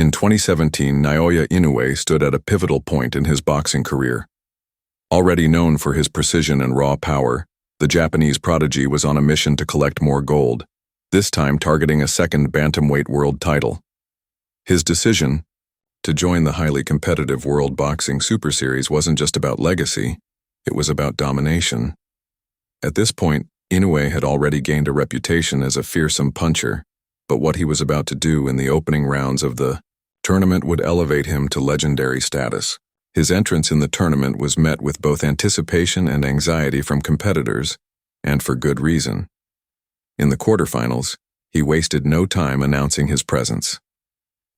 In 2017, Naoya Inoue stood at a pivotal point in his boxing career. Already known for his precision and raw power, the Japanese prodigy was on a mission to collect more gold, this time targeting a second bantamweight world title. His decision to join the highly competitive World Boxing Super Series wasn't just about legacy, it was about domination. At this point, Inoue had already gained a reputation as a fearsome puncher, but what he was about to do in the opening rounds of the tournament would elevate him to legendary status. His entrance in the tournament was met with both anticipation and anxiety from competitors, and for good reason. In the quarterfinals, he wasted no time announcing his presence.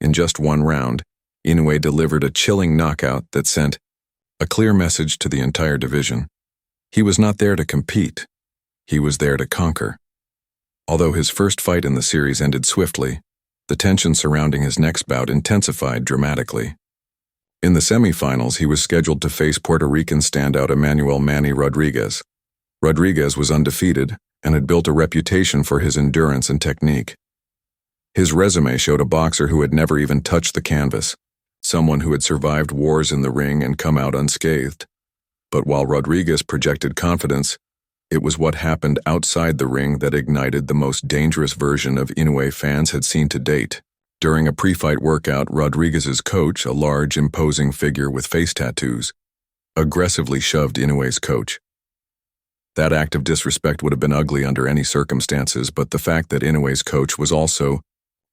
In just one round, Inoue delivered a chilling knockout that sent a clear message to the entire division. He was not there to compete, he was there to conquer. Although his first fight in the series ended swiftly, the tension surrounding his next bout intensified dramatically. In the semifinals, he was scheduled to face Puerto Rican standout Emmanuel "Manny" Rodriguez. Rodriguez was undefeated and had built a reputation for his endurance and technique. His resume showed a boxer who had never even touched the canvas, someone who had survived wars in the ring and come out unscathed. But while Rodriguez projected confidence, it was what happened outside the ring that ignited the most dangerous version of Inoue fans had seen to date. During a pre-fight workout, Rodriguez's coach, a large, imposing figure with face tattoos, aggressively shoved Inoue's coach. That act of disrespect would have been ugly under any circumstances, but the fact that Inoue's coach was also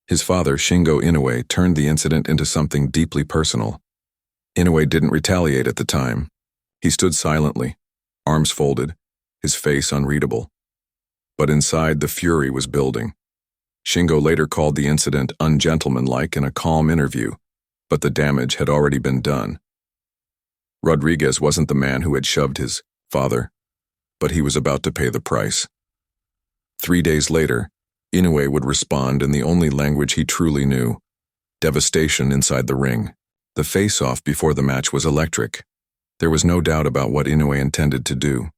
his father, Shingo Inoue, turned the incident into something deeply personal. Inoue didn't retaliate at the time. He stood silently, arms folded, his face unreadable. But inside, the fury was building. Shingo later called the incident ungentlemanlike in a calm interview, but the damage had already been done. Rodriguez wasn't the man who had shoved his father, but he was about to pay the price. 3 days later, Inoue would respond in the only language he truly knew: devastation inside the ring. The face-off before the match was electric. There was no doubt about what Inoue intended to do.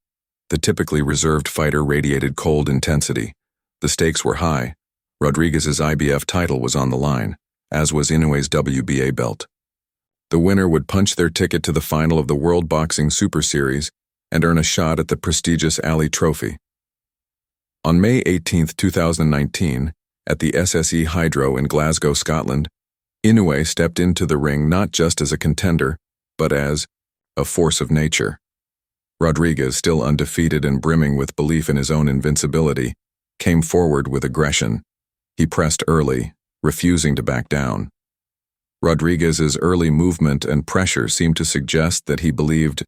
The typically reserved fighter radiated cold intensity. The stakes were high. Rodriguez's IBF title was on the line, as was Inoue's WBA belt. The winner would punch their ticket to the final of the World Boxing Super Series and earn a shot at the prestigious Ali Trophy. On May 18, 2019, at the SSE Hydro in Glasgow, Scotland, Inoue stepped into the ring not just as a contender, but as a force of nature. Rodriguez, still undefeated and brimming with belief in his own invincibility, came forward with aggression. He pressed early, refusing to back down. Rodriguez's early movement and pressure seemed to suggest that he believed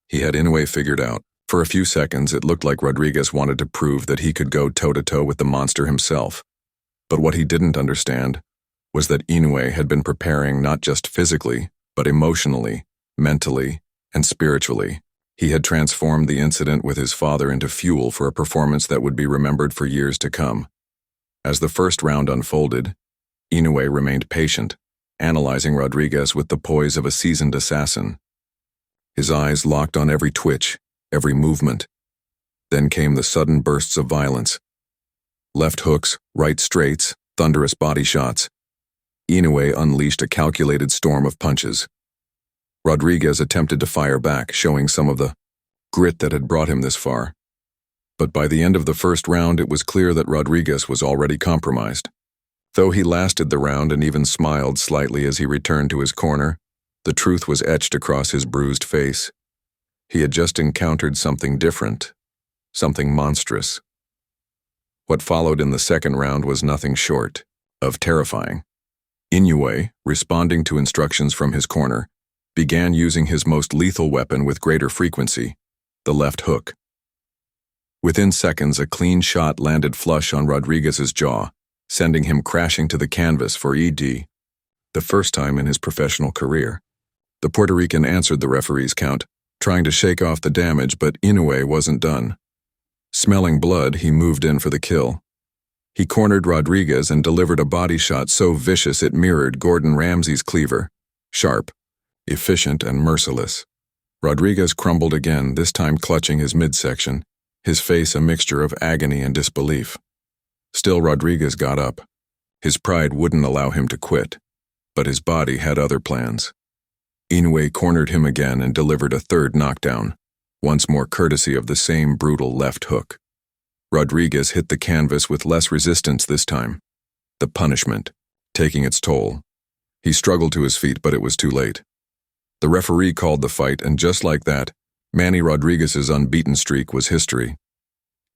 he had Inoue figured out. For a few seconds, it looked like Rodriguez wanted to prove that he could go toe-to-toe with the monster himself. But what he didn't understand was that Inoue had been preparing not just physically, but emotionally, mentally, and spiritually. He had transformed the incident with his father into fuel for a performance that would be remembered for years to come. As the first round unfolded, Inoue remained patient, analyzing Rodriguez with the poise of a seasoned assassin. His eyes locked on every twitch, every movement. Then came the sudden bursts of violence. Left hooks, right straights, thunderous body shots. Inoue unleashed a calculated storm of punches. Rodriguez attempted to fire back, showing some of the grit that had brought him this far. But by the end of the first round, it was clear that Rodriguez was already compromised. Though he lasted the round and even smiled slightly as he returned to his corner, the truth was etched across his bruised face. He had just encountered something different, something monstrous. What followed in the second round was nothing short of terrifying. Inoue, responding to instructions from his corner, began using his most lethal weapon with greater frequency, the left hook. Within seconds, a clean shot landed flush on Rodriguez's jaw, sending him crashing to the canvas for ED, the first time in his professional career. The Puerto Rican answered the referee's count, trying to shake off the damage, but Inoue wasn't done. Smelling blood, he moved in for the kill. He cornered Rodriguez and delivered a body shot so vicious it mirrored Gordon Ramsay's cleaver, sharp, efficient, and merciless. Rodriguez crumbled again, this time clutching his midsection, his face a mixture of agony and disbelief. Still, Rodriguez got up. His pride wouldn't allow him to quit. but his body had other plans. Inoue cornered him again and delivered a third knockdown, once more courtesy of the same brutal left hook. Rodriguez hit the canvas with less resistance this time, the punishment taking its toll. He struggled to his feet, but it was too late. The referee called the fight, and just like that, Manny Rodriguez's unbeaten streak was history.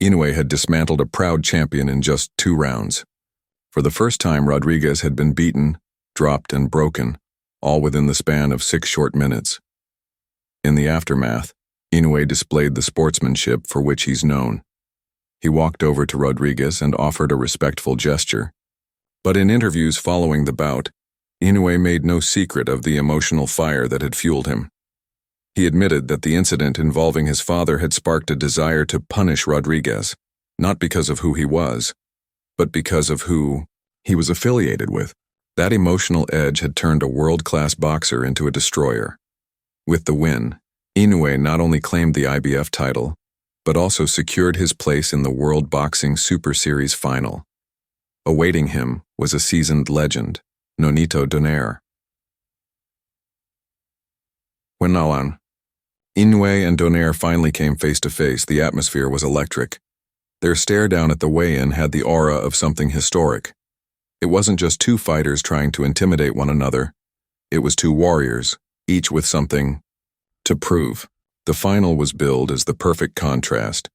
Inoue had dismantled a proud champion in just 2 rounds. For the first time, Rodriguez had been beaten, dropped, and broken, all within the span of 6 short minutes. In the aftermath, Inoue displayed the sportsmanship for which he's known. He walked over to Rodriguez and offered a respectful gesture. But in interviews following the bout, Inoue made no secret of the emotional fire that had fueled him. He admitted that the incident involving his father had sparked a desire to punish Rodriguez, not because of who he was, but because of who he was affiliated with. That emotional edge had turned a world-class boxer into a destroyer. With the win, Inoue not only claimed the IBF title, but also secured his place in the World Boxing Super Series final. Awaiting him was a seasoned legend, Nonito Donaire. When Inoue and Donaire finally came face to face, the atmosphere was electric. Their stare down at the weigh-in had the aura of something historic. It wasn't just 2 fighters trying to intimidate one another. It was 2 warriors, each with something to prove. The final was billed as the perfect contrast,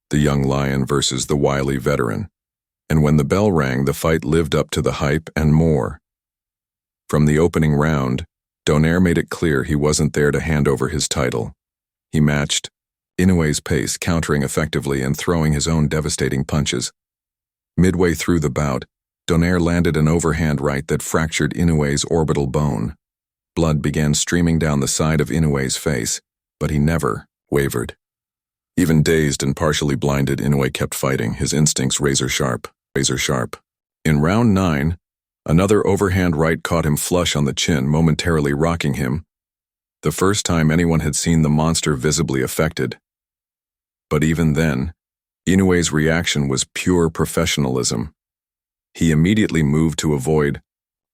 the young lion versus the wily veteran. And when the bell rang, the fight lived up to the hype and more. From the opening round, Donaire made it clear he wasn't there to hand over his title. He matched Inoue's pace, countering effectively and throwing his own devastating punches. Midway through the bout, Donaire landed an overhand right that fractured Inoue's orbital bone. Blood began streaming down the side of Inoue's face, but he never wavered. Even dazed and partially blinded, Inoue kept fighting, his instincts razor sharp. In round 9, another overhand right caught him flush on the chin, momentarily rocking him, the first time anyone had seen the monster visibly affected. But even then, Inoue's reaction was pure professionalism. He immediately moved to avoid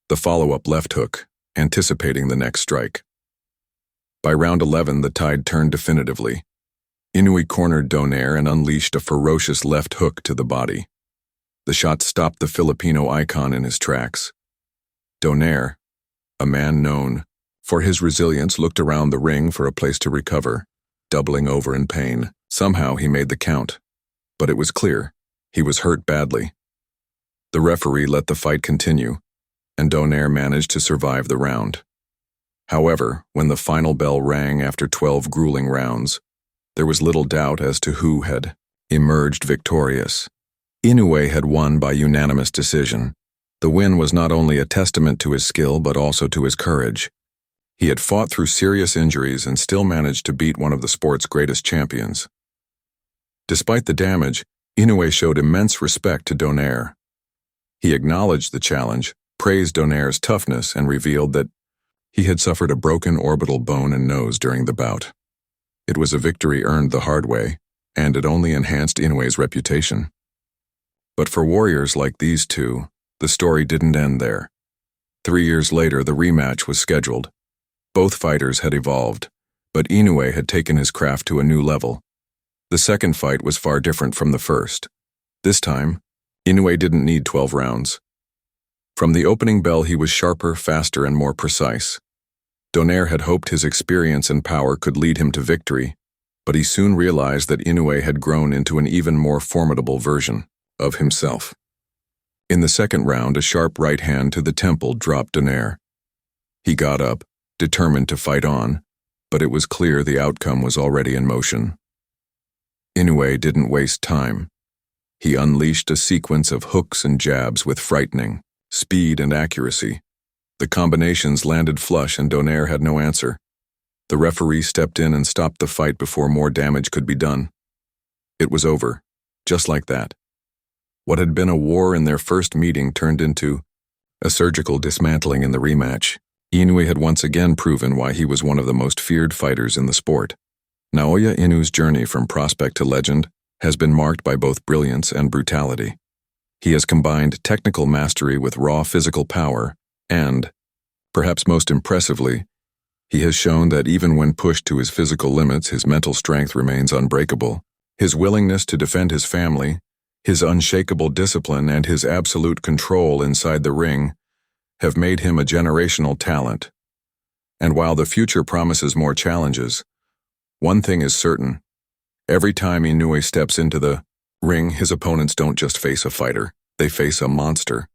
the follow-up left hook, anticipating the next strike. By round 11, the tide turned definitively. Inoue cornered Donaire and unleashed a ferocious left hook to the body. The shot stopped the Filipino icon in his tracks. Donaire, a man known for his resilience, looked around the ring for a place to recover, doubling over in pain. Somehow he made the count, but it was clear he was hurt badly. The referee let the fight continue, and Donaire managed to survive the round. However, when the final bell rang after 12 grueling rounds, there was little doubt as to who had emerged victorious. Inoue had won by unanimous decision. The win was not only a testament to his skill but also to his courage. He had fought through serious injuries and still managed to beat one of the sport's greatest champions. Despite the damage, Inoue showed immense respect to Donaire. He acknowledged the challenge, praised Donaire's toughness, and revealed that he had suffered a broken orbital bone and nose during the bout. It was a victory earned the hard way, and it only enhanced Inoue's reputation. But for warriors like these two, the story didn't end there. 3 years later, the rematch was scheduled. Both fighters had evolved, but Inoue had taken his craft to a new level. The second fight was far different from the first. This time, Inoue didn't need 12 rounds. From the opening bell, he was sharper, faster, and more precise. Donaire had hoped his experience and power could lead him to victory, but he soon realized that Inoue had grown into an even more formidable version of himself. In the second round, a sharp right hand to the temple dropped Donaire. He got up, determined to fight on, but it was clear the outcome was already in motion. Inoue didn't waste time. He unleashed a sequence of hooks and jabs with frightening speed and accuracy. The combinations landed flush and Donaire had no answer. The referee stepped in and stopped the fight before more damage could be done. It was over, just like that. What had been a war in their first meeting turned into a surgical dismantling in the rematch. Inoue had once again proven why he was one of the most feared fighters in the sport. Naoya Inoue's journey from prospect to legend has been marked by both brilliance and brutality. He has combined technical mastery with raw physical power and Perhaps most impressively, he has shown that even when pushed to his physical limits, his mental strength remains unbreakable. His willingness to defend his family, his unshakable discipline, and his absolute control inside the ring have made him a generational talent. And while the future promises more challenges, one thing is certain. Every time Inoue steps into the ring, his opponents don't just face a fighter, they face a monster.